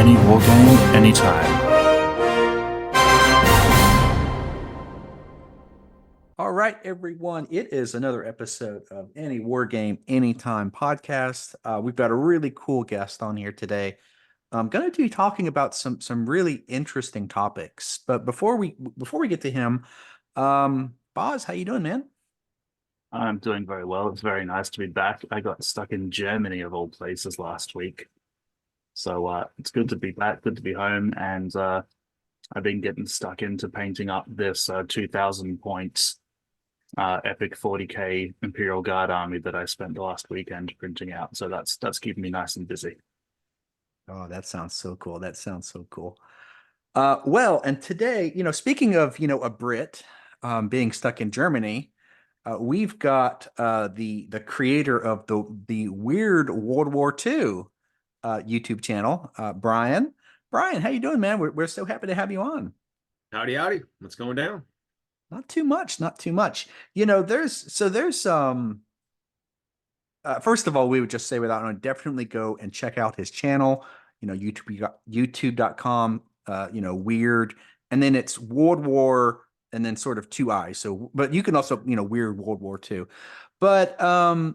any wargame, anytime. All right, everyone. It is another episode of Any War Game Anytime podcast. We've got a really cool guest on here today. I'm going to be talking about some really interesting topics. But before we get to him, Bozz, how you doing, man? I'm doing very well. It's very nice to be back. I got stuck in Germany of all places last week. So it's good to be back, good to be home. And I've been getting stuck into painting up this 2000 points epic 40k Imperial Guard army that I spent the last weekend printing out. So that's keeping me nice and busy. Oh, that sounds so cool. That sounds so cool. Well, and today, speaking of, a Brit being stuck in Germany, we've got the creator of the Weird World War II YouTube channel, Brian. Brian, how you doing, man? We're so happy to have you on. Howdy, howdy. What's going down? Not too much, not too much. There's first of all, we would just say without knowing, definitely go and check out his channel. YouTube.com, weird, and then it's World War, and then sort of two eyes. So, but you can also, weird World War II. But so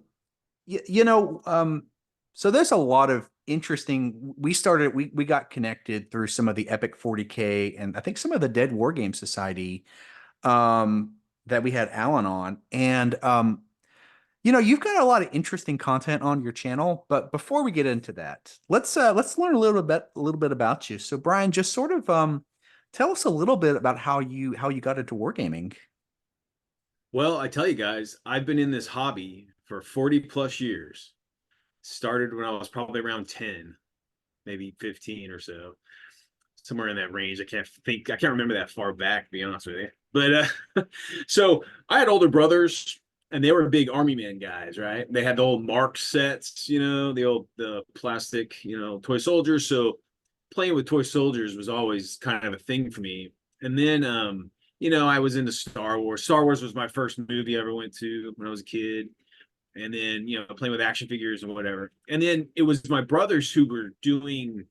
there's a lot of interesting. We got connected through some of the Epic 40K and I think some of the Dead War Game Society that we had Alan on. And you've got a lot of interesting content on your channel, but before we get into that, let's learn a little bit about you. So Brian, just sort of tell us a little bit about how you got into wargaming. Well, I tell you guys, I've been in this hobby for 40 plus years. Started when I was probably around 10, maybe 15 or so, somewhere in that range. I can't remember that far back, to be honest with you. But so I had older brothers and they were big army man guys, right? They had the old Mark sets, the plastic, toy soldiers. So playing with toy soldiers was always kind of a thing for me. And then I was into Star Wars. Star Wars was my first movie I ever went to when I was a kid. And then, playing with action figures and whatever. And then it was my brothers who were doing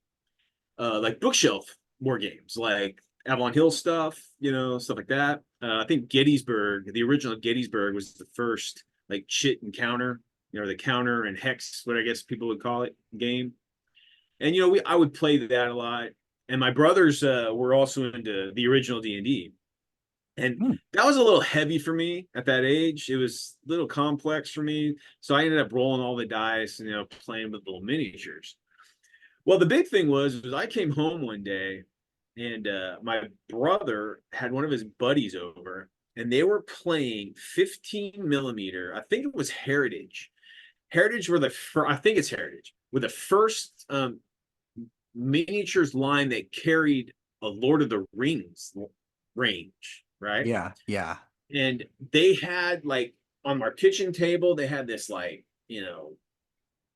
like bookshelf war games, like Avalon Hill stuff, stuff like that. I think Gettysburg, the original Gettysburg was the first like chit and counter, the counter and hex, what I guess people would call it, game. And, I would play that a lot. And my brothers were also into the original D&D. And that was a little heavy for me at that age. It was a little complex for me. So I ended up rolling all the dice and, playing with little miniatures. Well, the big thing was I came home one day and my brother had one of his buddies over and they were playing 15 millimeter. I think it was Heritage. Heritage were I think it's Heritage, were the first miniatures line that carried a Lord of the Rings range. Right. Yeah. And they had like on our kitchen table, they had this like,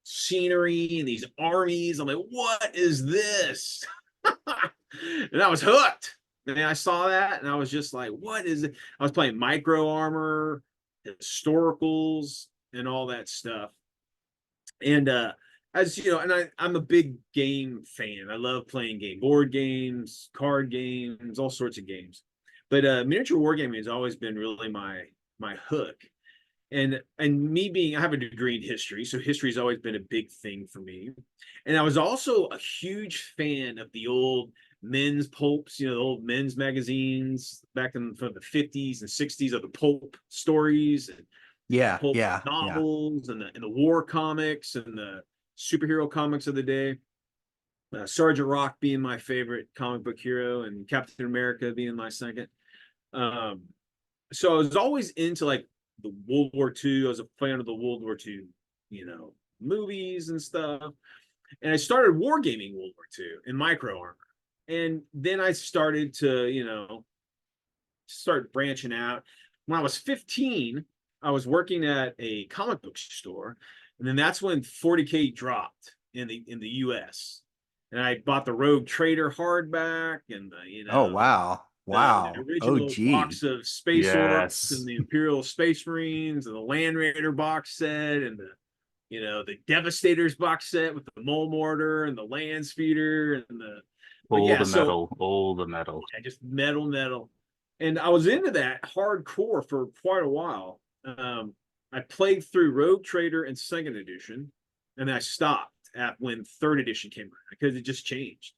scenery and these armies. I'm like, what is this? And I was hooked. And I saw that and I was just like, what is it? I was playing micro armor, historicals, and all that stuff. And as you know, and I'm a big game fan. I love playing board games, card games, all sorts of games. But miniature wargaming has always been really my hook. And I have a degree in history, so history has always been a big thing for me. And I was also a huge fan of the old men's pulps, the old men's magazines back from the 50s and 60s of the pulp stories and pulp novels and the war comics and the superhero comics of the day. Sergeant Rock being my favorite comic book hero and Captain America being my second. So I was always into like the World War II. I was a fan of the World War II, movies and stuff. And I started wargaming World War II in micro armor. And then I started to, start branching out. When I was 15, I was working at a comic book store. And then that's when 40K dropped in the US. And I bought the Rogue Trader hardback and Oh, wow. the original OG. box of Space Orcs and the Imperial Space Marines and the Land Raider box set and the you know, the Devastators box set with the mole mortar and the land speeder and the All the metal, all the metal. Yeah, just metal. And I was into that hardcore for quite a while. I played through Rogue Trader and Second Edition, and then I stopped at when Third Edition came around because it just changed.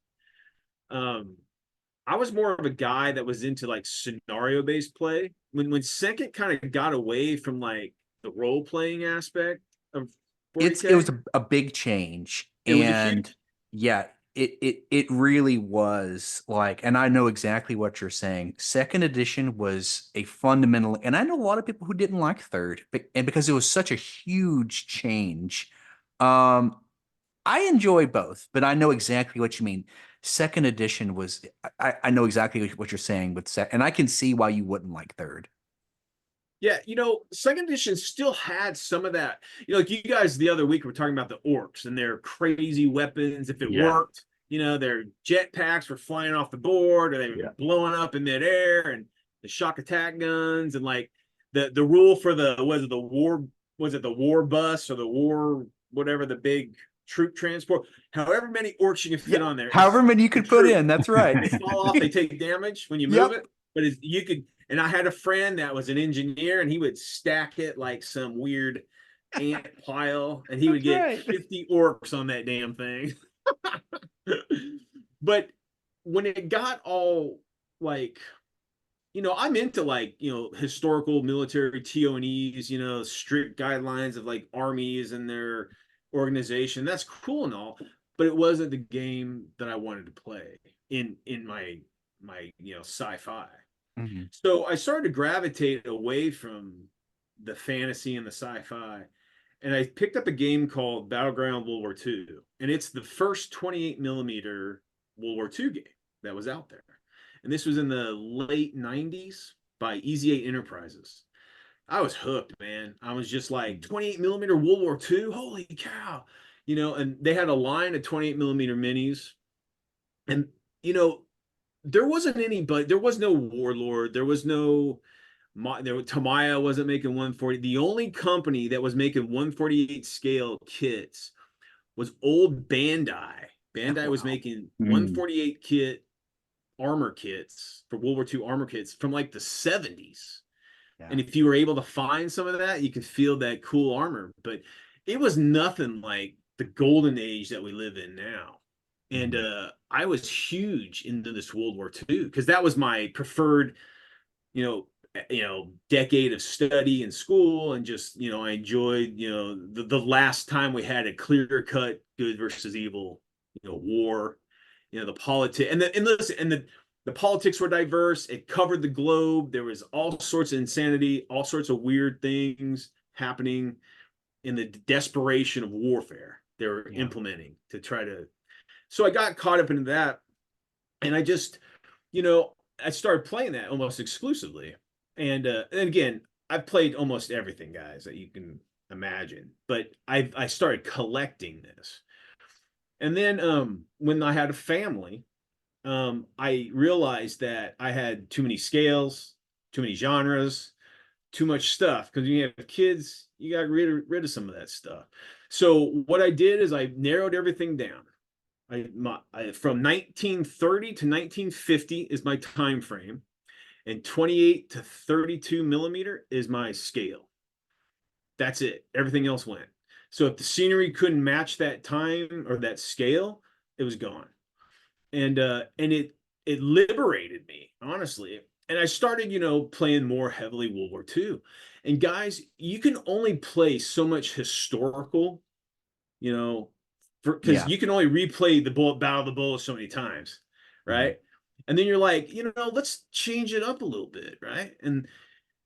I was more of a guy that was into like scenario-based play. When Second kind of got away from like the role-playing aspect of 40K, it was a big change. It was a huge. Yeah, it really was like, and I know exactly what you're saying. Second edition was a fundamental, and I know a lot of people who didn't like third, and because it was such a huge change. I enjoy both, but I know exactly what you mean. Second edition was, I know exactly what you're saying with and I can see why you wouldn't like third. Yeah, you know, Second Edition still had some of that. You know, like you guys the other week were talking about the orcs and their crazy weapons. If it worked, you know, their jetpacks were flying off the board, or they were blowing up in midair, and the shock attack guns, and like the rule for the the war bus or the war whatever, the big troop transport. However many orcs you can fit on there. However many you could put in. That's right. They fall off. They take damage when you move it. But you could. And I had a friend that was an engineer, and he would stack it like some weird ant pile, and he would get 50 orcs on that damn thing. But when it got all like, you know, I'm into like, you know, historical military TO&Es, you know, strict guidelines of like armies and their organization. That's cool and all, but it wasn't the game that I wanted to play in my you know, sci-fi. Mm-hmm. So I started to gravitate away from the fantasy and the sci-fi, and I picked up a game called Battleground World War II, and it's the first 28 millimeter World War II game that was out there. And this was in the late 90s by Easy 8 Enterprises. I was hooked, man. I was just like, 28 millimeter World War II, holy cow. You know, and they had a line of 28 millimeter minis, and you know, there wasn't any, but there was no Warlord. There was no, Tamiya wasn't making 140. The only company that was making 148 scale kits was old Bandai. Bandai was making 148 kit armor kits for World War II armor kits from like the 70s. Yeah. And if you were able to find some of that, you could feel that cool armor. But it was nothing like the golden age that we live in now. And I was huge into this World War II because that was my preferred, you know, decade of study in school, and just, you know, I enjoyed, you know, the last time we had a clear cut good versus evil, you know, war, you know, the politics and the politics were diverse. It covered the globe. There was all sorts of insanity, all sorts of weird things happening in the desperation of warfare they were implementing to try to. So I got caught up into that, and I just, you know, I started playing that almost exclusively. And again, I've played almost everything, guys, that you can imagine, but I started collecting this. And then when I had a family, I realized that I had too many scales, too many genres, too much stuff. Because when you have kids, you got rid of some of that stuff. So what I did is I narrowed everything down. From 1930 to 1950 is my time frame, and 28 to 32 millimeter is my scale. That's it. Everything else went. So if the scenery couldn't match that time or that scale, it was gone. And it liberated me, honestly. And I started, you know, playing more heavily World War II. And guys, you can only play so much historical, you know, because you can only replay the Battle of the Bulge so many times, right? And then you're like, you know, let's change it up a little bit, right? And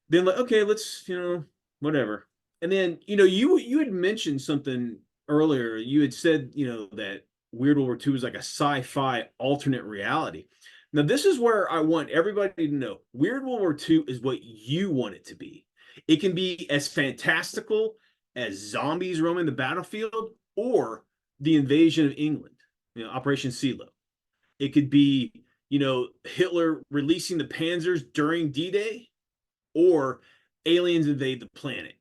then like, okay, let's, you know, whatever. And then, you know, you had mentioned something earlier. You had said, you know, that Weird World War II is like a sci-fi alternate reality. Now, this is where I want everybody to know Weird World War II is what you want it to be. It can be as fantastical as zombies roaming the battlefield, or the invasion of England, you know, Operation CeeLo. It could be, you know, Hitler releasing the panzers during D-Day, or aliens invade the planet.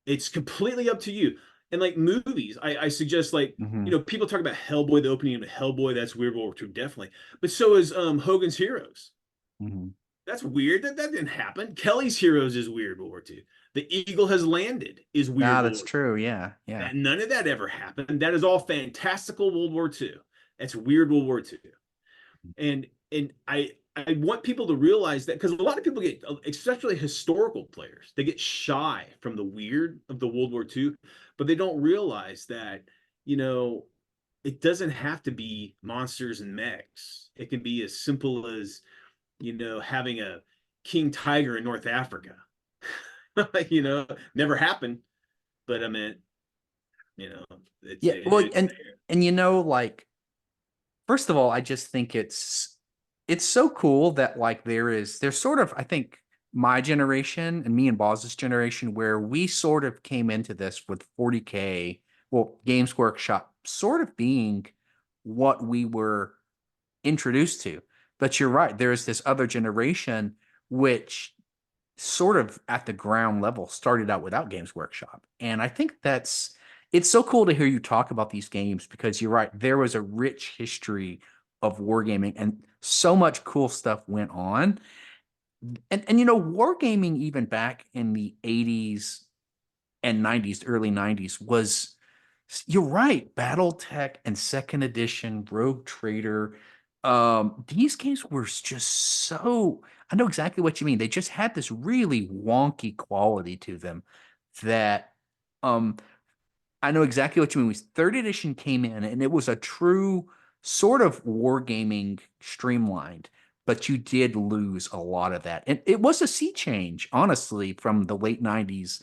It's completely up to you. And like movies, I suggest like, Mhm. people talk about Hellboy, the opening of Hellboy, that's Weird World War II, definitely. But so is Hogan's Heroes. Mhm. That's weird. That didn't happen. Kelly's Heroes is Weird World War II. The Eagle Has Landed is Weird Ah, World that's War true. Yeah. II. Yeah. None of that ever happened. That is all fantastical World War II. That's Weird World War II. And I want people to realize that, because a lot of people get, especially historical players, they get shy from the weird of the World War II, but they don't realize that, you know, it doesn't have to be monsters and mechs. It can be as simple as, having a king tiger in North Africa. Never happened, but I mean, you know, Yeah. Well, it's and like, first of all, I just think it's so cool that like there's sort of, I think, my generation and me and Bozz's generation where we sort of came into this with 40K, well, Games Workshop sort of being what we were introduced to. But you're right, there is this other generation which sort of at the ground level started out without Games Workshop. And I think it's so cool to hear you talk about these games because you're right, there was a rich history of wargaming and so much cool stuff went on. And wargaming even back in the 80s and 90s, early 90s was, you're right, BattleTech and Second Edition, Rogue Trader. These games were just so, I know exactly what you mean. They just had this really wonky quality to them that um I know exactly what you mean. Third edition came in and it was a true sort of wargaming streamlined, but you did lose a lot of that. And it was a sea change, honestly, from the late 90s,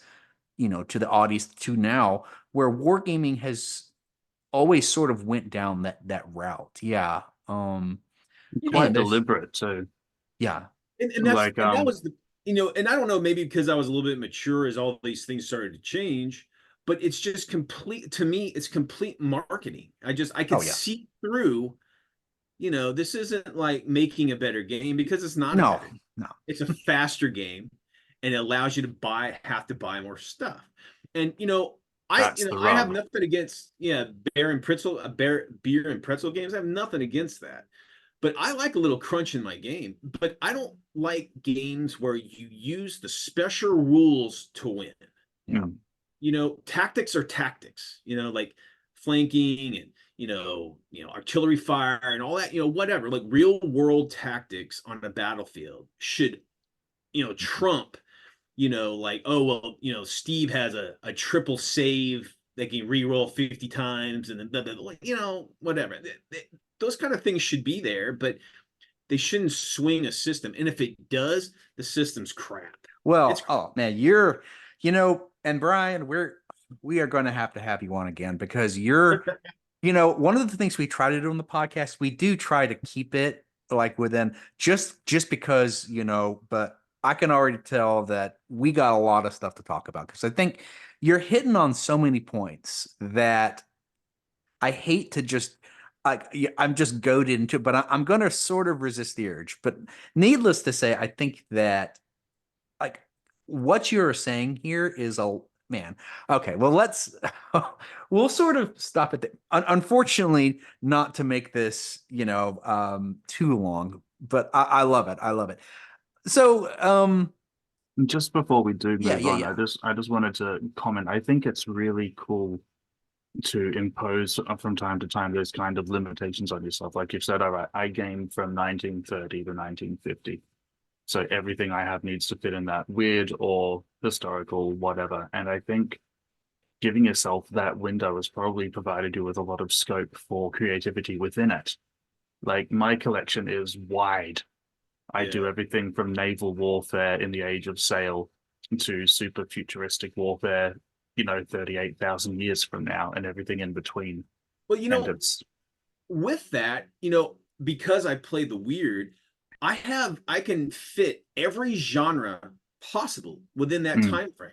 to the Audis to now, where wargaming has always sort of went down that route. Yeah. Quite And deliberate too. yeah. Like and that was the, and I don't know, maybe because I was a little bit mature as all these things started to change, but it's just complete, to me, it's complete marketing. I could Oh yeah. see through, this isn't like making a better game, because it's not a No, better game. no. It's a faster game, and it allows you to have to buy more stuff. And that's the I have rub. nothing against, beer and pretzel games. I have nothing against that. But I like a little crunch in my game. But I don't like games where you use the special rules to win. Yeah. Tactics are tactics, like flanking and, artillery fire and all that, whatever, like real world tactics on a battlefield should, trump, like, oh, well, Steve has a triple save that can re-roll 50 times and then, whatever. Those kind of things should be there, but they shouldn't swing a system. And if it does, the system's crap. It's Well, oh man, and Brian, we are going to have you on again because one of the things we try to do on the podcast, we do try to keep it like within just because, but I can already tell that we got a lot of stuff to talk about because I think you're hitting on so many points that I hate to just yeah, I'm just goaded into it, but I'm going to sort of resist the urge. But needless to say, I think that like what you're saying here is a man. Okay, well we'll sort of stop it there. Unfortunately, not to make this too long, but I love it. I love it. So Just before we do yeah, move yeah, on, yeah. I just wanted to comment. I think it's really cool to impose from time to time those kind of limitations on yourself. Like you said, all right, I game from 1930 to 1950. So everything I have needs to fit in that weird or historical, whatever. And I think giving yourself that window has probably provided you with a lot of scope for creativity within it. Like my collection is wide. I do Yeah. everything from naval warfare in the age of sail to super futuristic warfare, 38,000 years from now and everything in between. Well, And it's with that, because I play the weird, I can fit every genre possible within that mm, time frame.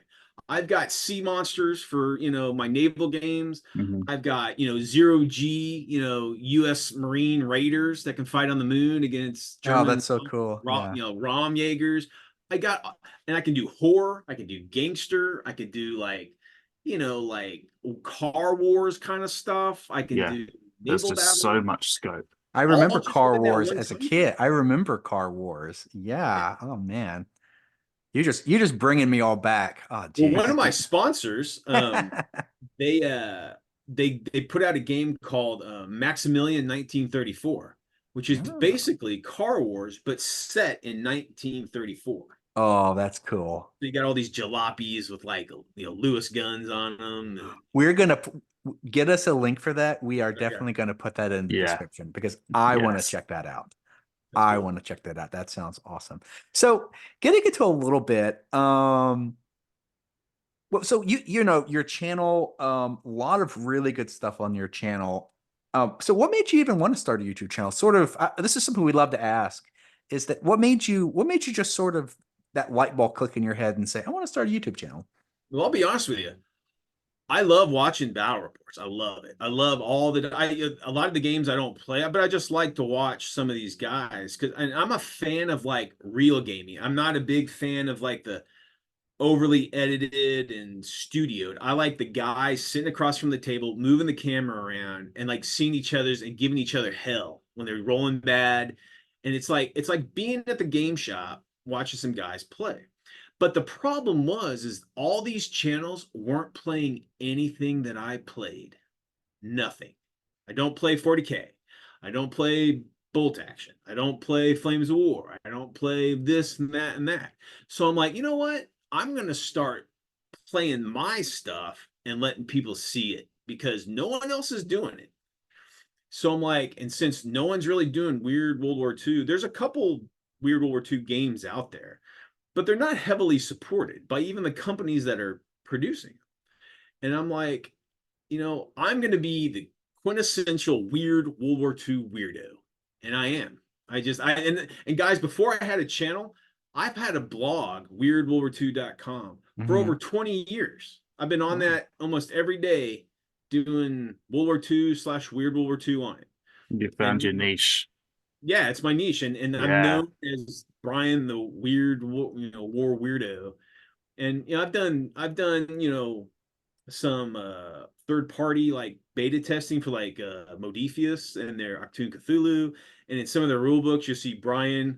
I've got sea monsters for, my naval games. mhm. I've got, zero G, US Marine Raiders that can fight on the moon against Oh, German, that's so cool. Yeah. Rom Jaegers. And I can do horror, I can do gangster, I could do like, like Car Wars kind of stuff. I can Yeah, do there's naval just so battle, much scope. I all remember just Car within that Wars one as a title. kid. I remember Car Wars. Yeah. Oh man. You just bringing me all back. Oh Well, one geez. of my sponsors, they uh they put out a game called Maximilian 1934, which is Oh. basically Car Wars but set in 1934. Oh, that's cool. They got all these jalopies with like Lewis guns on them. We're gonna get us a link for that. We are Okay, definitely gonna put that in the Yeah, description because I want to yes. check that out. that's I cool. want to check that out. That sounds awesome. So getting into a little bit, well, so your channel, a lot of really good stuff on your channel. So what made you even want to start a YouTube channel? Sort of, this is something we love to ask, is that what made you just sort of that light bulb click in your head and say, I want to start a YouTube channel? Well, I'll be honest with you. I love watching battle reports. I love it. I love all the a lot of the games I don't play, but I just like to watch some of these guys because and I'm a fan of like real gaming. I'm not a big fan of like the overly edited and studioed. I like the guys sitting across from the table, moving the camera around and like seeing each other's and giving each other hell when they're rolling bad. And it's like being at the game shop watching some guys play. But the problem is all these channels weren't playing anything that I played. Nothing. I don't play 40K. I don't play Bolt Action. I don't play Flames of War. I don't play this and that and that. So I'm like, you know what? I'm going to start playing my stuff and letting people see it because no one else is doing it. So I'm like, and since no one's really doing Weird World War II, there's a couple Weird World War II games out there, but they're not heavily supported by even the companies that are producing. And I'm like, I'm going to be the quintessential weird World War II weirdo. And I am. And guys, before I had a channel, I've had a blog, weirdworldwar2.com, for Mhm. over 20 years. I've been on Oh. that almost every day doing World War II/Weird World War II on it. You found And your niche. yeah, it's my niche. And I'm Yeah. known as Brian the weird, war weirdo. And I've done some third party like beta testing for like Modiphius and their Octoon Cthulhu, and in some of the rule books you'll see Brian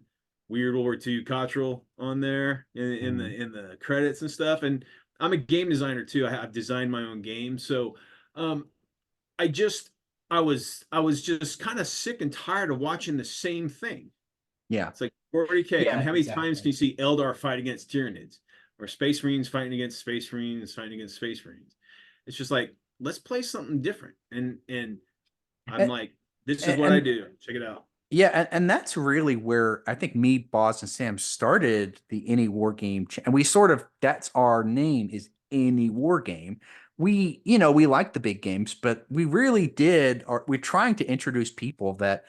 Weird World War II Cottrell on there in the Mhm. in the credits and stuff. And I'm a game designer too. I've designed my own games, so um, I just I was just kind of sick and tired of watching the same thing. Yeah. It's like 40K. And Yeah, how many times exactly. can you see Eldar fight against Tyranids or Space Marines fighting against Space Marines fighting against Space Marines? It's just like, let's play something different. And I'm And, like, this is what I and do. Check it out. yeah, and that's really where I think me, Boz, and Sam started the Any War Game, and we sort of that's our name is Any War Game. We like the big games, but we really did, or we're trying to introduce people that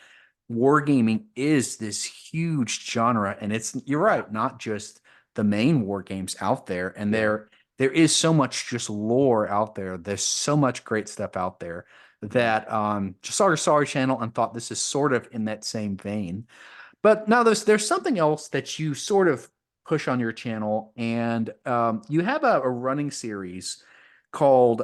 wargaming is this huge genre, and you're Yeah. right, not just the main war games out there, and Yeah. there is so much just lore out there. There's so much great stuff out there that just saw our channel and thought this is sort of in that same vein. But now there's something else that you sort of push on your channel, and you have a running series called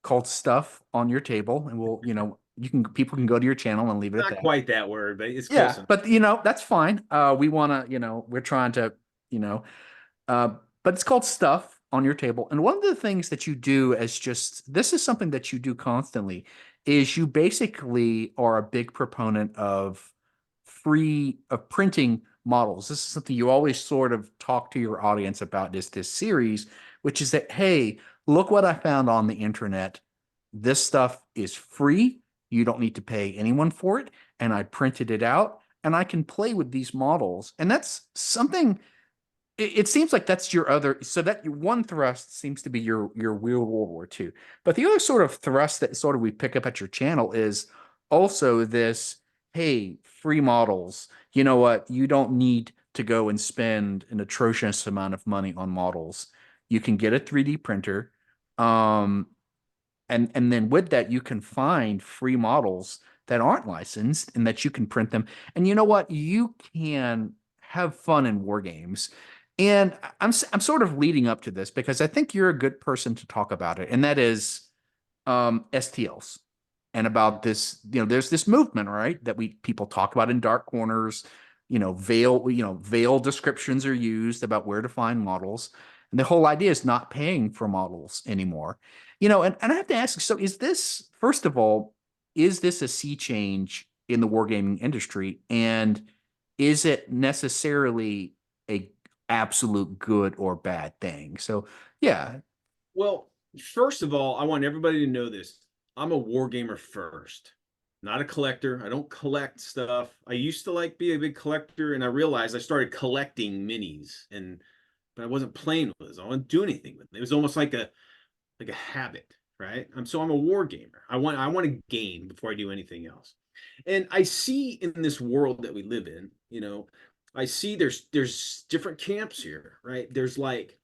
called Stuff on Your Table, and people can go to your channel and leave it at Not that. quite that word, but it's close Yeah, enough. but that's fine. We want to, we're trying to, you know, uh, but it's called Stuff on Your Table. And one of the things that you do as just this is something that you do constantly is you basically are a big proponent of printing models. This is something you always sort of talk to your audience about this series, which is that, hey, look what I found on the internet. This stuff is free. You don't need to pay anyone for it. And I printed it out and I can play with these models. And that's something it seems like that's your other so that your one thrust seems to be your real World War II. But the other sort of thrust that sort of we pick up at your channel is also this, hey, free models. You know what? You don't need to go and spend an atrocious amount of money on models. You can get a 3D printer. Um, and then with that, you can find free models that aren't licensed and that you can print them. And you know what? You can have fun in war games And I'm sort of leading up to this because I think you're a good person to talk about it, and that is STLs and about this. There's this movement, right, that people talk about in dark corners. Veil descriptions are used about where to find models, and the whole idea is not paying for models anymore. And I have to ask, so is this, first of all, is this a sea change in the wargaming industry, and is it necessarily a absolute good or bad thing? So yeah. Well, first of all, I want everybody to know this. I'm a war gamer first, not a collector. I don't collect stuff. I used to be a big collector, and I realized I started collecting minis, but I wasn't playing with it. I wasn't doing anything with it. It was almost like a habit, right? I'm a war gamer. I want to game before I do anything else. And I see in this world that we live in, I see there's different camps here, right? There's like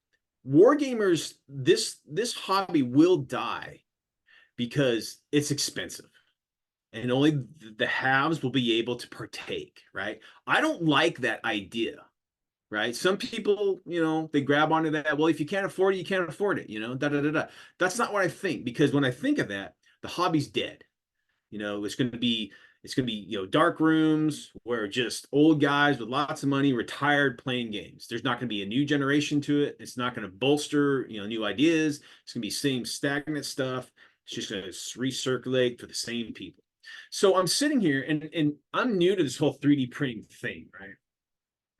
war gamers, this hobby will die because it's expensive and only the haves will be able to partake, right? I don't like that idea, right? Some people, they grab onto that. Well, if you can't afford it, you can't afford it, da da da da. That's not what I think, because when I think of that, the hobby's dead. It's going to be dark rooms where just old guys with lots of money retired playing games. There's not going to be a new generation to it. It's not going to bolster new ideas. It's going to be same stagnant stuff. It's just going to recirculate for the same people. So I'm sitting here and I'm new to this whole 3D printing thing, right?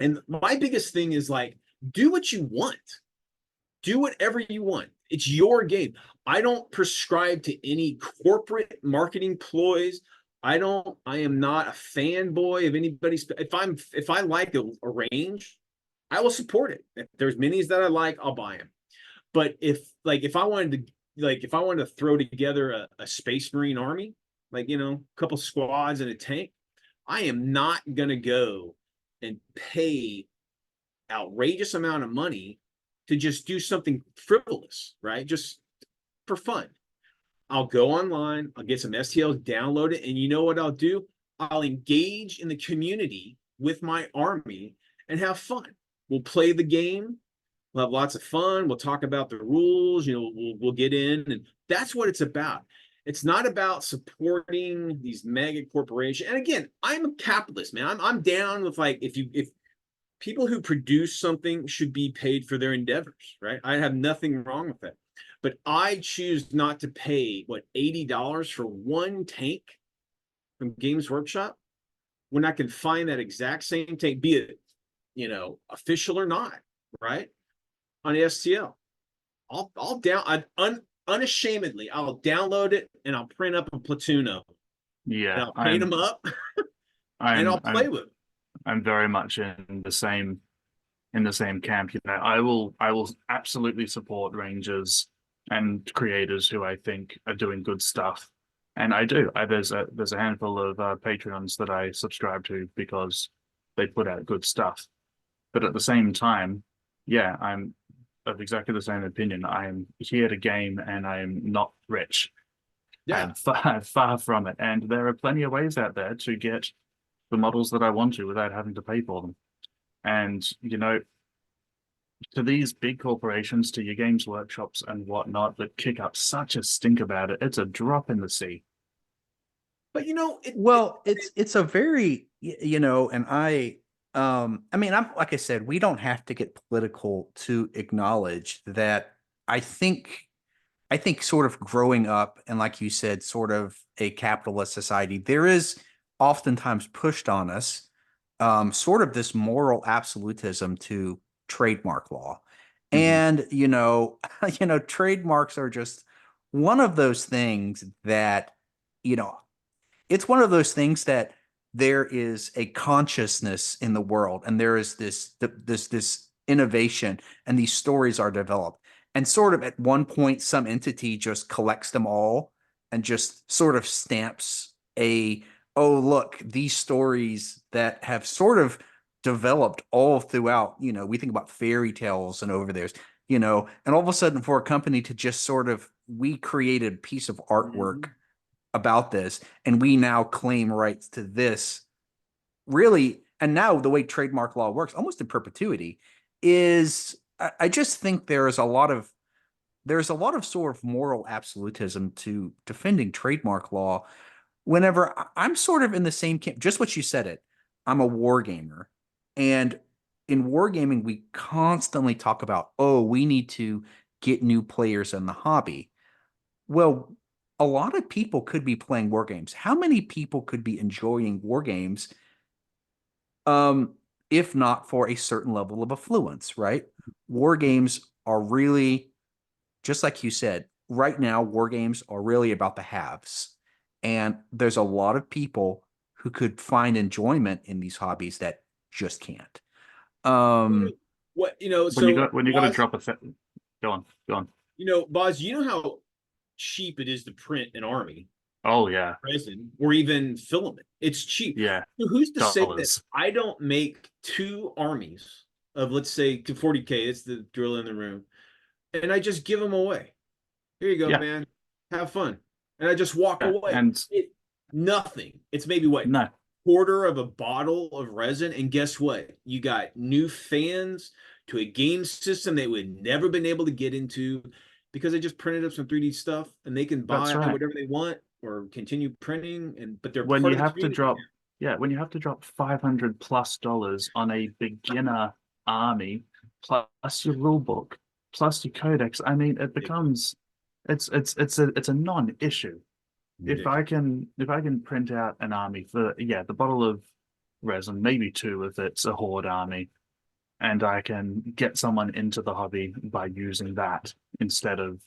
And my biggest thing is like, do what you want. Do whatever you want. It's your game. I don't prescribe to any corporate marketing ploys. I am not a fanboy of anybody's. If I like a range, I will support it. If there's minis that I like, I'll buy them. But if I wanted to throw together a Space Marine army, a couple squads and a tank, I am not gonna go and pay outrageous amount of money to just do something frivolous, right? Just for fun. I'll go online, I'll get some STLs, download it, and you know what I'll do? I'll engage in the community with my army and have fun. We'll play the game, we'll have lots of fun, we'll talk about the rules, we'll get in, and that's what it's about. It's not about supporting these mega corporations. And again, I'm a capitalist, man. I'm down with if people who produce something should be paid for their endeavors, right? I have nothing wrong with that. But I choose not to pay, $80 for one tank from Games Workshop when I can find that exact same tank, be it, official or not, right? On STL. Unashamedly, I'll download it and I'll print up a platoon of them. Yeah, And I'll paint them up and I'll play with them. I'm very much in the same camp. I will absolutely support rangers and creators who I think are doing good stuff, and I do. There's a handful of Patreons that I subscribe to because they put out good stuff. But at the same time, yeah, I'm of exactly the same opinion. I am here to game, and I am not rich. Yeah, I'm far from it. And there are plenty of ways out there to get the models that I want to without having to pay for them. And to these big corporations, to your games workshops and whatnot that kick up such a stink about it, it's a drop in the sea. but it's a very, and I mean, like I said, we don't have to get political to acknowledge that. I think sort of growing up, and like you said, sort of a capitalist society, there is oftentimes pushed on us sort of this moral absolutism to trademark law. And, trademarks are just one of those things that, you know, it's one of those things that there is a consciousness in the world, and there is this innovation, and these stories are developed. And sort of at one point, some entity just collects them all and just sort of stamps oh, look, these stories that have sort of developed all throughout, we think about fairy tales and over there's, and all of a sudden for a company to just sort of, we created a piece of artwork about this, and we now claim rights to this, really. And now the way trademark law works, almost in perpetuity, is I just think there's a lot of sort of moral absolutism to defending trademark law. Whenever I'm sort of in the same camp, just what you said it, I'm a war gamer. And in wargaming, we constantly talk about, oh, we need to get new players in the hobby. Well, a lot of people could be playing war games. How many people could be enjoying war games, if not for a certain level of affluence, right? War games are really, just like you said, right now, war games are really about the haves. And there's a lot of people who could find enjoyment in these hobbies that just can't. What, you know, When you so got when you got to Bozz, drop a go on, go on. you know, Bozz, you know how cheap it is to print an army, Oh yeah, resin, or even filament. It's cheap. yeah, So who's to say that dollars. I don't make 2 armies of, let's say, to 40K? It's the drill in the room, and I just give them away. Here you go, Yeah, man. Have fun. And I just walk yeah, away. and Nothing. It's maybe what, no, quarter of a bottle of resin, and guess what? You got new fans to a game system they would never been able to get into because they just printed up some 3D stuff, and they can that's buy right. whatever they want or continue printing, and but they're When part you of the have to community. drop, yeah, when you have to drop $500+ on a beginner army, plus your rule book, plus your codex, I mean, it becomes it's a non-issue. Ridiculous. If I can print out an army for, yeah, the bottle of resin, maybe two if it's a horde army, and I can get someone into the hobby by using that instead of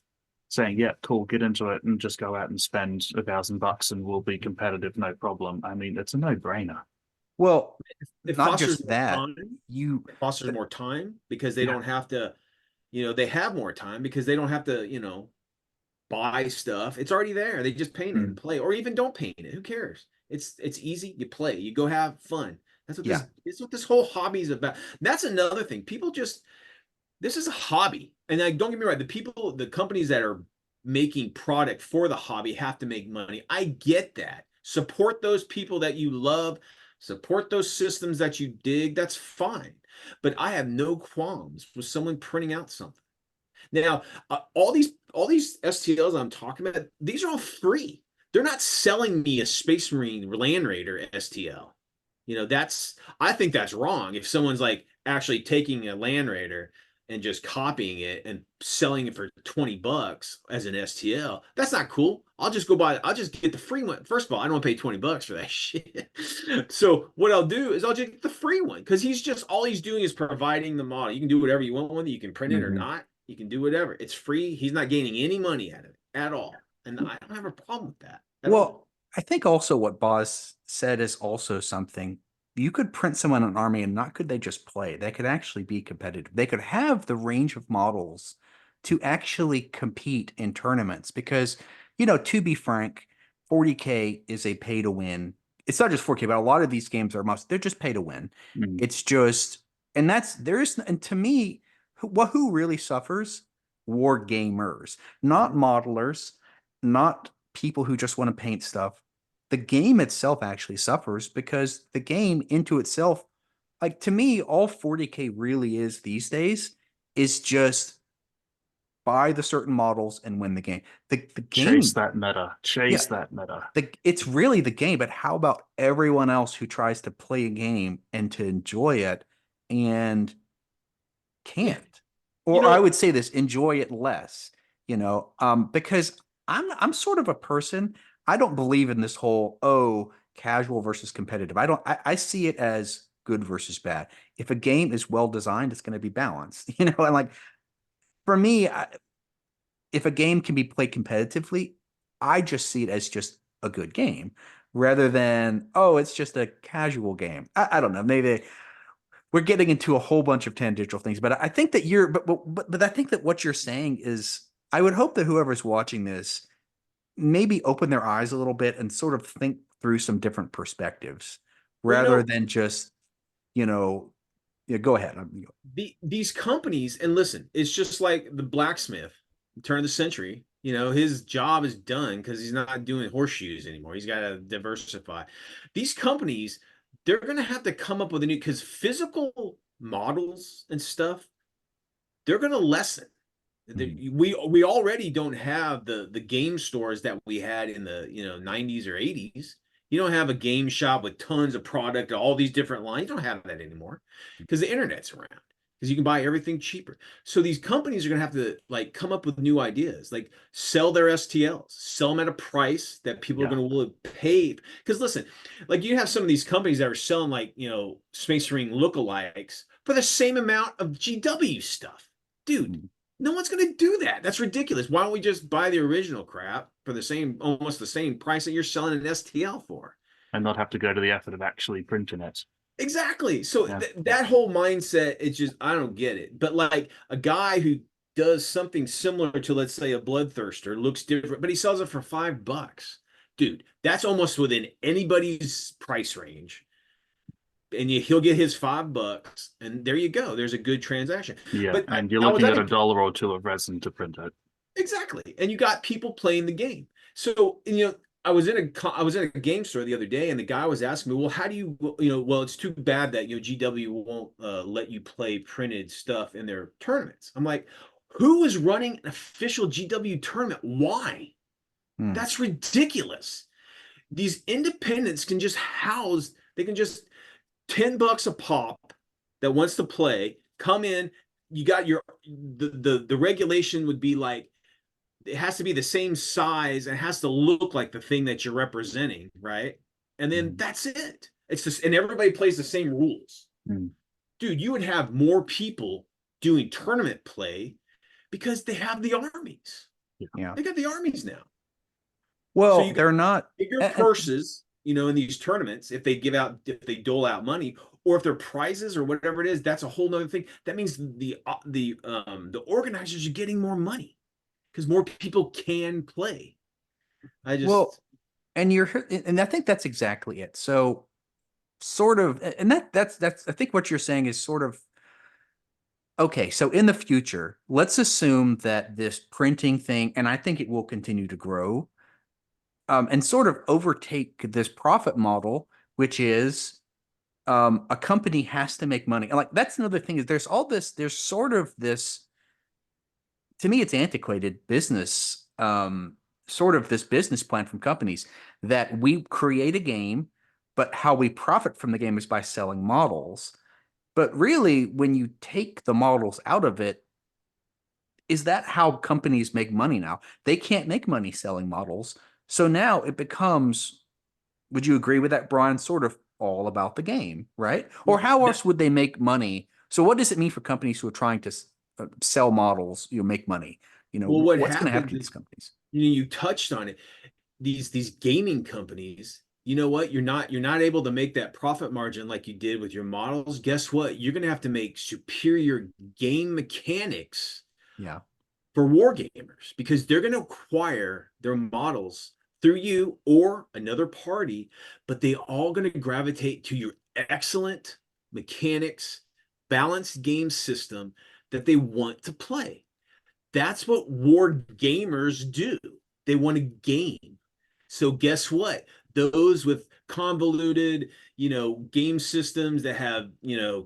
saying, yeah, cool, get into it and just go out and spend $1,000 and we'll be competitive, no problem. I mean, it's a no-brainer. Well, It not fosters just more that, time. you, It fosters more time because they Yeah, don't have to, they have more time because they don't have to, buy stuff. It's already there. They just paint it and mm, play, or even don't paint it. Who cares? It's easy. You play. You go have fun. That's what yeah. this whole hobby is about. That's another thing. People just, this is a hobby. And like, don't get me right, the companies that are making product for the hobby have to make money. I get that. Support those people that you love, support those systems that you dig. That's fine. But I have no qualms with someone printing out something. Now, all these STLs I'm talking about, these are all free. They're not selling me a Space Marine Land Raider STL. I think that's wrong. If someone's like actually taking a Land Raider and just copying it and selling it for $20 as an STL, that's not cool. I'll just get the free one. First of all, I don't want to pay $20 for that shit. So what I'll do is I'll just get the free one because all he's doing is providing the model. You can do whatever you want with it. You can print it or Mhm. not. You can do whatever. It's free. He's not gaining any money out of it at all. And I don't have a problem with that at all. Well, I think also what Bozz said is also something. You could print someone an army and not could they just play? They could actually be competitive. They could have the range of models to actually compete in tournaments because, to be frank, 40K is a pay to win. It's not just 4K, but a lot of these games they're just pay to win. mm, It's just, and and to me, who really suffers? War gamers, not modelers, not people who just want to paint stuff. The game itself actually suffers because the game into itself, like to me, all 40K really is these days is just buy the certain models and win the game. The chase game, that meta, yeah, chase that meta. it's really the game, but how about everyone else who tries to play a game and to enjoy it and Yeah. can't? You Or I know, would say this, enjoy it less, because I'm sort of a person, I don't believe in this whole, oh, casual versus competitive. I see it as good versus bad. If a game is well designed, it's going to be balanced, and like for me, if a game can be played competitively, I just see it as just a good game rather than, oh, it's just a casual game. I don't know. Maybe we're getting into a whole bunch of tangential things, but I think that but I think that what you're saying is, I would hope that whoever's watching this maybe open their eyes a little bit and sort of think through some different perspectives well, rather than just, you know, yeah, go ahead. these companies, and listen, it's just like the blacksmith, turn of the century. His job is done because he's not doing horseshoes anymore. He's got to diversify. These companies, they're going to have to come up with a new, because physical models and stuff, they're going to lessen. Mhm. We already don't have the game stores that we had in the 90s or 80s. You don't have a game shop with tons of product, all these different lines. You don't have that anymore because the internet's around. Because you can buy everything cheaper. So these companies are going to have to like come up with new ideas, like sell their STLs, sell them at a price that people are Yeah. going to will pay. Because listen, like you have some of these companies that are selling like Space Marine lookalikes for the same amount of GW stuff, dude. Mhm. No one's going to do that. That's ridiculous. Why don't we just buy the original crap for almost the same price that you're selling an STL for? And not have to go to the effort of actually printing it. Exactly. So Yeah. that whole mindset, it's just, I don't get it. But like a guy who does something similar to, let's say, a Bloodthirster, looks different, but he sells it for $5. Dude, that's almost within anybody's price range. And he'll get his $5, and there you go. There's a good transaction. Yeah. But And you're I was looking at at a $1 or $2 of resin to print it. Exactly. And you got people playing the game. So, I was in a game store the other day, and the guy was asking me, well, how do well, it's too bad that, GW won't let you play printed stuff in their tournaments. I'm like, who is running an official GW tournament? Why? Hmm. That's ridiculous. These independents they can just $10 a pop that wants to play, come in, you got the regulation would be like, it has to be the same size and it has to look like the thing that you're representing, right? And then Mhm. that's it. It's just, and everybody plays the same rules. Mm. Dude, you would have more people doing tournament play because they have the armies. Yeah. They got the armies now. So Well, you got they're not. bigger And purses, in these tournaments, if they dole out money, or if they're prizes or whatever it is, that's a whole nother thing. That means the organizers are getting more money because more people can play. I well, just and I think that's exactly it. So sort of, and that's I think what you're saying is sort of okay. So in the future, let's assume that this printing thing, and I think it will continue to grow, and sort of overtake this profit model, which is a company has to make money. And like that's another thing is there's sort of this, to me, it's antiquated business, sort of this business plan from companies that we create a game, but how we profit from the game is by selling models. But really, when you take the models out of it, is that how companies make money now? They can't make money selling models. So now it becomes, would you agree with that, Brian? Sort of all about the game, right? Or how that, else would they make money? So what does it mean for companies who are trying to sell models, make money? well, what What's going to happen happens to these is, companies? you touched on it. These gaming companies, you know what? You're not able to make that profit margin like you did with your models. Guess what? You're gonna have to make superior game mechanics Yeah. for war gamers because they're going to acquire their models through you or another party, but they all going to gravitate to your excellent mechanics, balanced game system that they want to play. That's what war gamers do. They want to game. So guess what? Those with convoluted, game systems that have,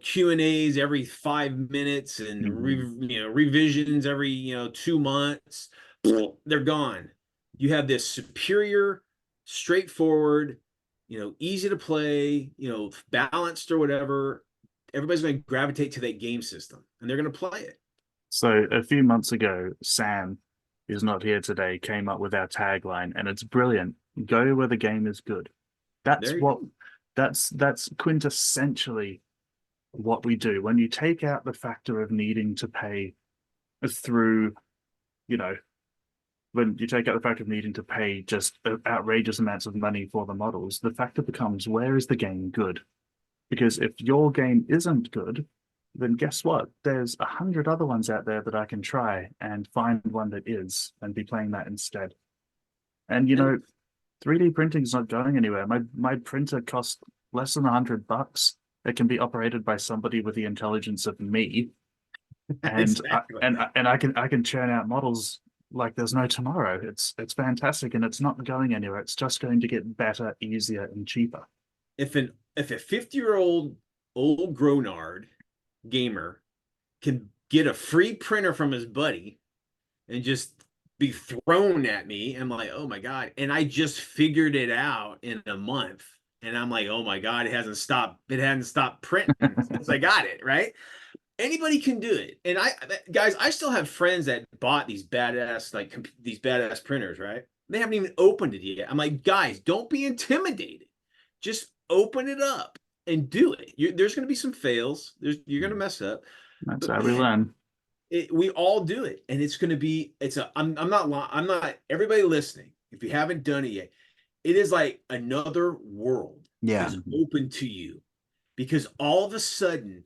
Q&As every 5 minutes and Mhm. revisions every, 2 months, they're gone. You have this superior, straightforward, easy to play, balanced or whatever. Everybody's going to gravitate to that game system and they're going to play it. So a few months ago, Sam, who's not here today, came up with our tagline, and it's brilliant. Go where the game is good. That's There you what go. that's quintessentially what we do. When you take out the factor of needing to pay through, you know, when you take out the factor of needing to pay just outrageous amounts of money for the models, the factor becomes, where is the game good? Because if your game isn't good, then guess what? There's 100 other ones out there that I can try and find one that is and be playing that instead. And And 3D printing is not going anywhere. My printer costs less than $100. It can be operated by somebody with the intelligence of me, and exactly. I can churn out models like there's no tomorrow. It's fantastic, and it's not going anywhere. It's just going to get better, easier, and cheaper. If a 50-year-old old grownard gamer can get a free printer from his buddy and just be thrown at me. I'm like, oh my God. And I just figured it out in a month. And I'm like, oh my God, it hasn't stopped. It hadn't stopped printing since I got it, right? Anybody can do it. And guys, I still have friends that bought these badass, these badass printers, right? They haven't even opened it yet. I'm like, guys, don't be intimidated. Just open it up and do it. There's going to be some fails. You're going to mess up. That's But how we learn. we all do it, and it's going to be. I'm not. Everybody listening, if you haven't done it yet, it is like another world is open to you, because all of a sudden,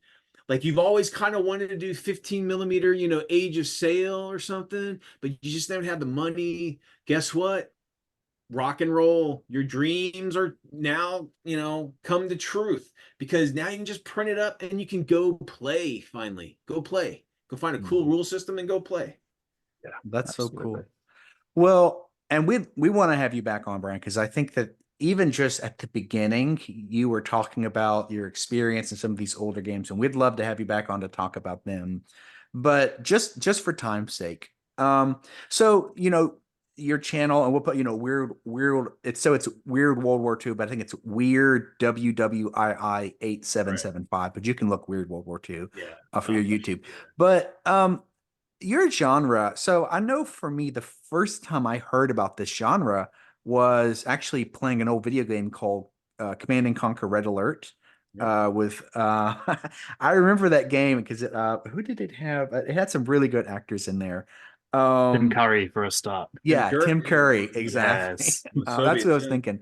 like, you've always kind of wanted to do 15 millimeter, age of sail or something, but you just never had the money. Guess what? Rock and roll. Your dreams are now, come to truth, because now you can just print it up and you can go play. Finally, go play. Go find a cool rule system and go play. Yeah, that's so cool. Well, and we want to have you back on, Brian, because I think that even just at the beginning, you were talking about your experience in some of these older games, and we'd love to have you back on to talk about them. But just for time's sake, so your channel, and we'll put weird. It's Weird World War II, but I think it's Weird WWII 8775. But you can look Weird World War II for your YouTube. But your genre. So I know for me, the first time I heard about this genre was actually playing an old video game called Command and Conquer Red Alert. With I remember that game because who did it have? It had some really good actors in there. Tim Curry for a start. Yeah, Tim Curry, exactly. Yes. That's what I was thinking.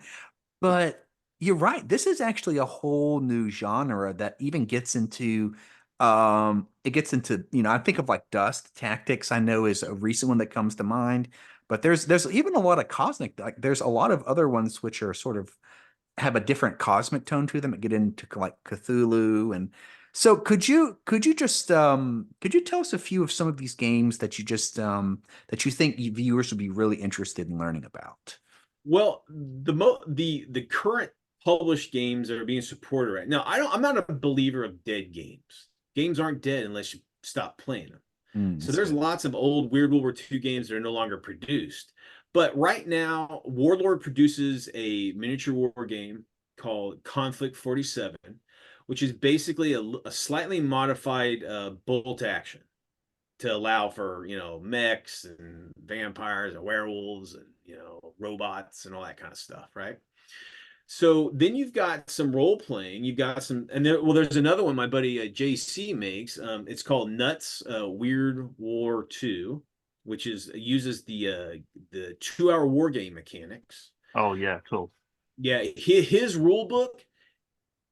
But you're right. This is actually a whole new genre that even gets into it gets into, I think of like Dust Tactics, I know is a recent one that comes to mind, but there's even a lot of cosmic, like there's a lot of other ones which are sort of have a different cosmic tone to them that get into like Cthulhu. And so could you just could you tell us a few of some of these games that you just that you think viewers would be really interested in learning about? Well, the current published games that are being supported right now, I'm not a believer of dead games. Games aren't dead unless you stop playing them. So there's lots of old Weird World War II games that are no longer produced. But right now, Warlord produces a miniature war game called Conflict 47, which is basically a slightly modified bolt action to allow for, mechs and vampires and werewolves and, robots and all that kind of stuff, right? So then you've got some role playing. You've got some, and there's another one my buddy JC makes. It's called Nuts Weird War II, which uses the 2-hour war game mechanics. Oh yeah, cool. Yeah, his rule book,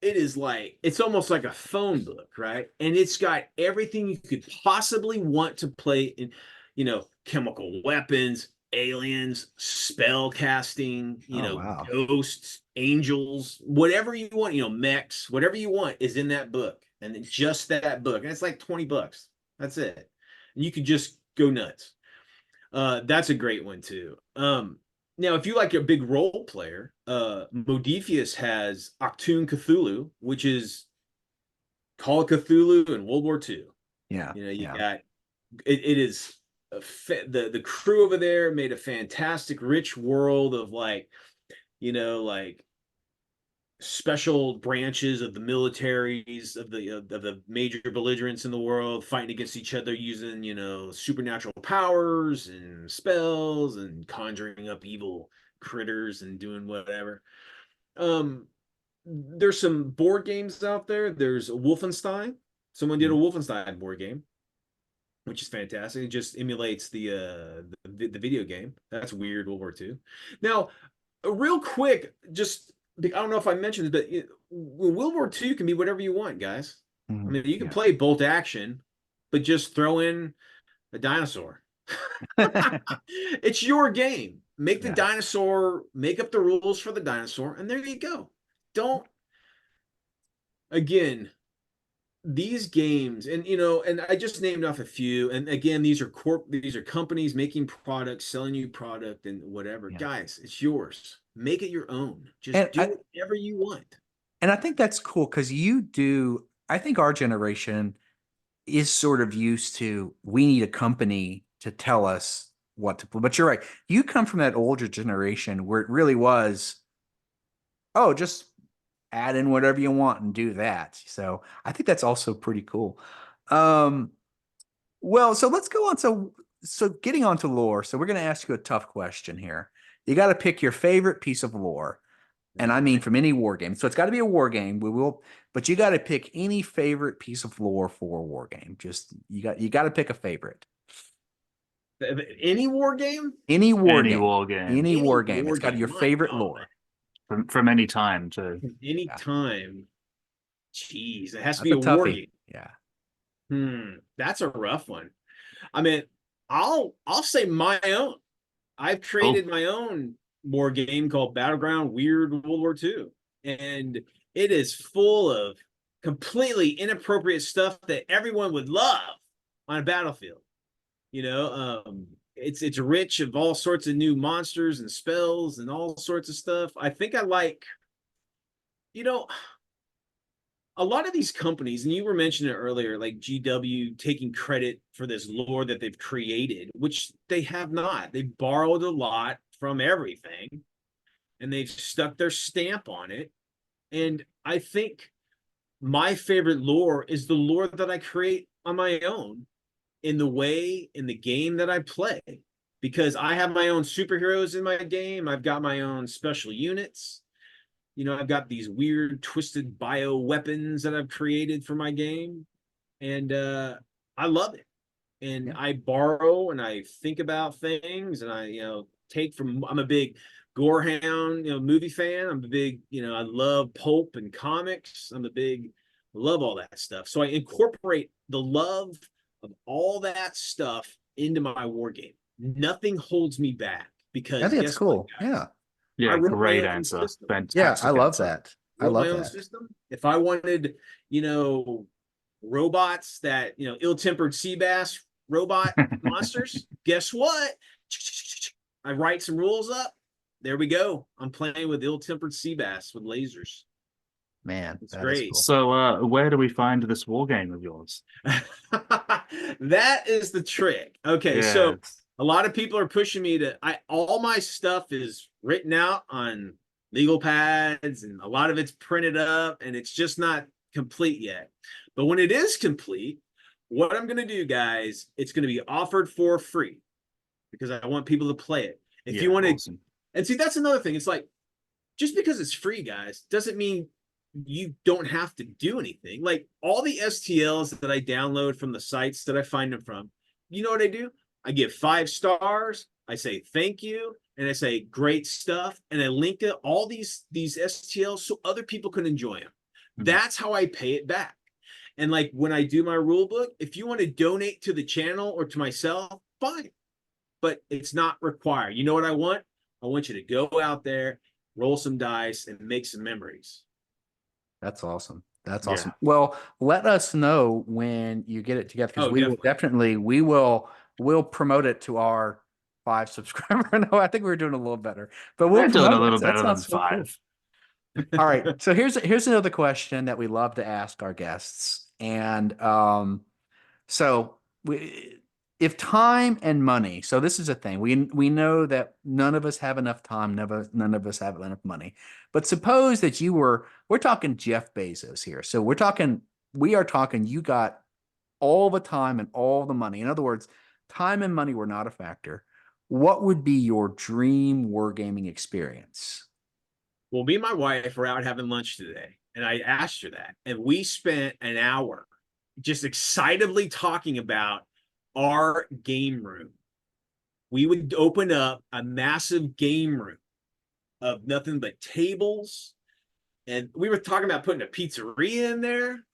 it's almost like a phone book, right? And it's got everything you could possibly want to play in, chemical weapons, aliens, spell casting, wow. ghosts, angels, whatever you want, mechs, whatever you want is in that book. And just that book. And it's like $20. That's it. And you could just go nuts. That's a great one too. Now, if you like a big role player, Modifius has Octoon Cthulhu, which is Call of Cthulhu in World War II. Yeah. You got it is the crew over there made a fantastic, rich world of like special branches of the militaries of the major belligerents in the world fighting against each other using supernatural powers and spells and conjuring up evil critters and doing whatever. There's some board games out there. There's Wolfenstein. Someone did a Wolfenstein board game, which is fantastic. It just emulates the video game. That's Weird World War II. Now, real quick, just I don't know if I mentioned it, but World War II can be whatever you want, guys. I mean, you can play bolt action, but just throw in a dinosaur. It's your game. Make the dinosaur, make up the rules for the dinosaur, and there you go. Again, these games, and and I just named off a few, and again, these are companies making products, selling you product and whatever. Guys, it's yours. Make it your own. Just do whatever you want. And I think that's cool because I think our generation is sort of used to, we need a company to tell us what to play. But you're right. You come from that older generation where it really was, oh, just add in whatever you want and do that. So I think that's also pretty cool. Um, well, so let's go on. So getting onto lore. So we're going to ask you a tough question here. You got to pick your favorite piece of lore. And I mean from any war game. So it's got to be a war game. But you got to pick any favorite piece of lore for a war game. Just you got to pick a favorite. Any war game? Any war Any game. war game. Any Any war game. war It's got game. your My favorite God. lore. From any time to Any Yeah. time. Jeez, it has to That's be a a war toughie. game. Yeah. That's a rough one. I mean, I'll say my own. I've Oh, created my own war game called Battleground Weird WWII, and it is full of completely inappropriate stuff that everyone would love on a battlefield. You know, it's rich of all sorts of new monsters and spells and all sorts of stuff. I think I like, you know, a lot of these companies, and you were mentioning it earlier, like GW taking credit for this lore that they've created, which they have not. They borrowed a lot from everything and they've stuck their stamp on it. And I think my favorite lore is the lore that I create on my own in the game that I play, because I have my own superheroes in my game. I've got my own special units. You know, I've got these weird twisted bio weapons that I've created for my game, and I love it. And Yeah. I borrow and I think about things, and I, take from. I'm a big Gorehound, movie fan. I'm a big, I love pulp and comics. Love all that stuff. So I incorporate the love of all that stuff into my war game. Nothing holds me back, I because think it's guess what, cool. guys? Yeah. I yeah, wrote my great own answer. system. Yeah. Fantastic I love answer. that. I Wrote love my own that. system. If I wanted, robots that, ill-tempered sea bass robot monsters, guess what? I write some rules up. There we go. I'm playing with ill-tempered sea bass with lasers. Man, It's that is great. cool. So, where do we find this war game of yours? That is the trick. Okay, so Yes. a lot of people are pushing me to. All my stuff is written out on legal pads, and a lot of it's printed up, and it's just not complete yet. But when it is complete, what I'm going to do, guys, it's going to be offered for free, because I want people to play it. If Yeah, you want to, awesome. and see, that's another thing. It's like, just because it's free, guys, doesn't mean you don't have to do anything. Like all the STLs that I download from the sites that I find them from, you know what I do? I give 5 stars, I say thank you, and I say great stuff, and I link to all these STLs so other people can enjoy them. Mhm. That's how I pay it back. And like when I do my rule book, if you want to donate to the channel or to myself, fine. But it's not required. You know what I want? I want you to go out there, roll some dice, and make some memories. That's awesome. That's Yeah. awesome. Well, let us know when you get it together, because Oh, we will definitely we'll promote it to our 5 subscriber. No, I think we're doing a little better, but we'll We're doing a promote little it. That better than sounds so cool. 5. All right. So here's another question that we love to ask our guests. And so if time and money, so this is a thing. We know that none of us have enough time, none of us have enough money. But suppose that we're talking Jeff Bezos here. So we are talking you got all the time and all the money. In other words, time and money were not a factor. What would be your dream wargaming experience? Well, me and my wife were out having lunch today, and I asked her that, and we spent an hour just excitedly talking about our game room. We would open up a massive game room of nothing but tables, and we were talking about putting a pizzeria in there,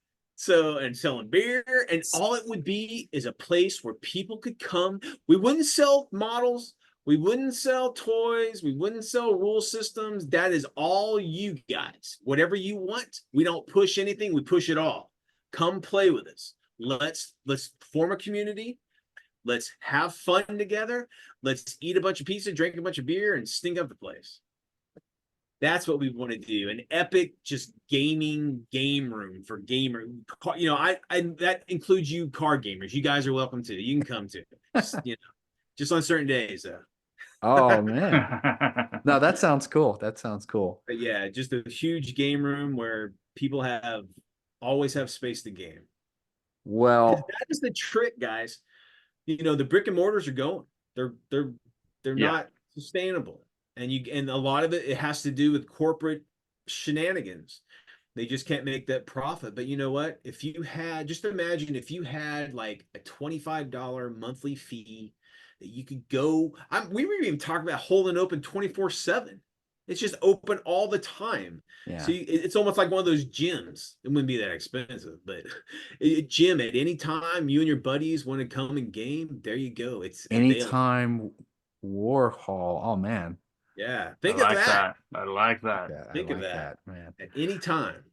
and selling beer, and all it would be is a place where people could come. We wouldn't sell models, we wouldn't sell toys, we wouldn't sell rule systems. That is all you guys. Whatever you want, we don't push anything, we push it all. Come play with us. Let's form a community. Let's have fun together. Let's eat a bunch of pizza, drink a bunch of beer, and stink up the place. That's what we want to do. An epic, just gaming game room for gamer. You know, I that includes you card gamers. You guys are welcome to. You can come to. You know, just on certain days though. Oh man. No, that sounds cool. That sounds cool. But yeah, just a huge game room where people always have space to game. Well, That is the trick, guys. You know, the brick and mortars are going. They're not sustainable. And a lot of it has to do with corporate shenanigans. They just can't make that profit. But you know what? If you had, just imagine if you had like a $25 monthly fee that you could go. We were even talking about holding open 24/7. It's just open all the time. yeah. So it's almost like one of those gyms. It wouldn't be that expensive, but a gym at any time you and your buddies want to come and game, there you go. It's Anytime Warhol. Oh man. Yeah, I like that. I like that. Yeah, Think I of like that. man. At any time.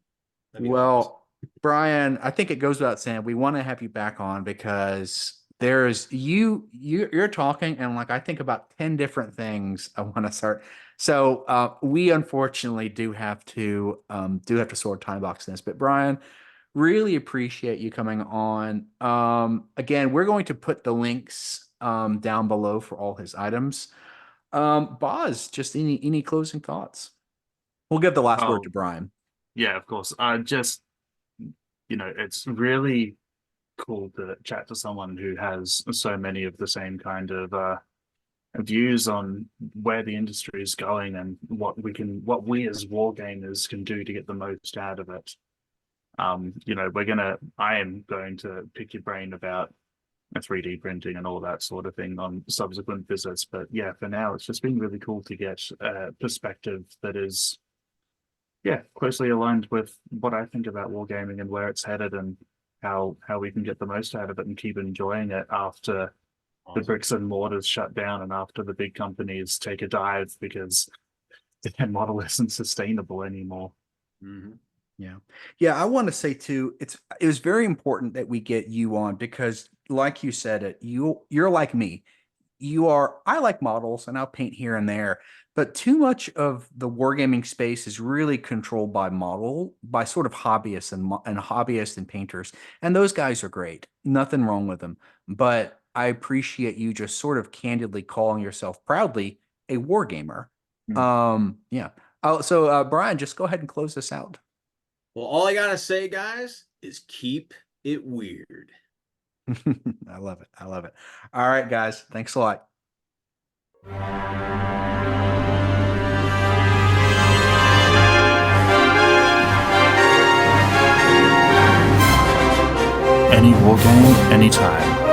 Well, Brian, I think it goes without saying we want to have you back on because there's you're talking and like I think about 10 different things I want to start. So we unfortunately do have to sort of time box this, but Brian, really appreciate you coming on. Again, we're going to put the links down below for all his items. Bozz, just any closing thoughts? We'll give the last word to Brian. Yeah, of course. Just, you know, it's really cool to chat to someone who has so many of the same kind of views on where the industry is going and what we as wargamers can do to get the most out of it. You know, I am going to pick your brain about 3D printing and all that sort of thing on subsequent visits. But yeah, for now, it's just been really cool to get a perspective that is, closely aligned with what I think about wargaming and where it's headed and how we can get the most out of it and keep enjoying it after the bricks and mortars shut down and after the big companies take a dive because their model isn't sustainable anymore. Mm-hmm. Yeah. I want to say too, it was very important that we get you on because, like you said, you're like me. I like models and I'll paint here and there, but too much of the wargaming space is really controlled by sort of hobbyists and hobbyists and painters. And those guys are great. Nothing wrong with them. But I appreciate you just sort of candidly calling yourself proudly a wargamer. Yeah. So Brian, just go ahead and close this out. Well, all I gotta say, guys, is keep it weird. I love it. I love it. All right, guys. Thanks a lot. Any wargame, anytime.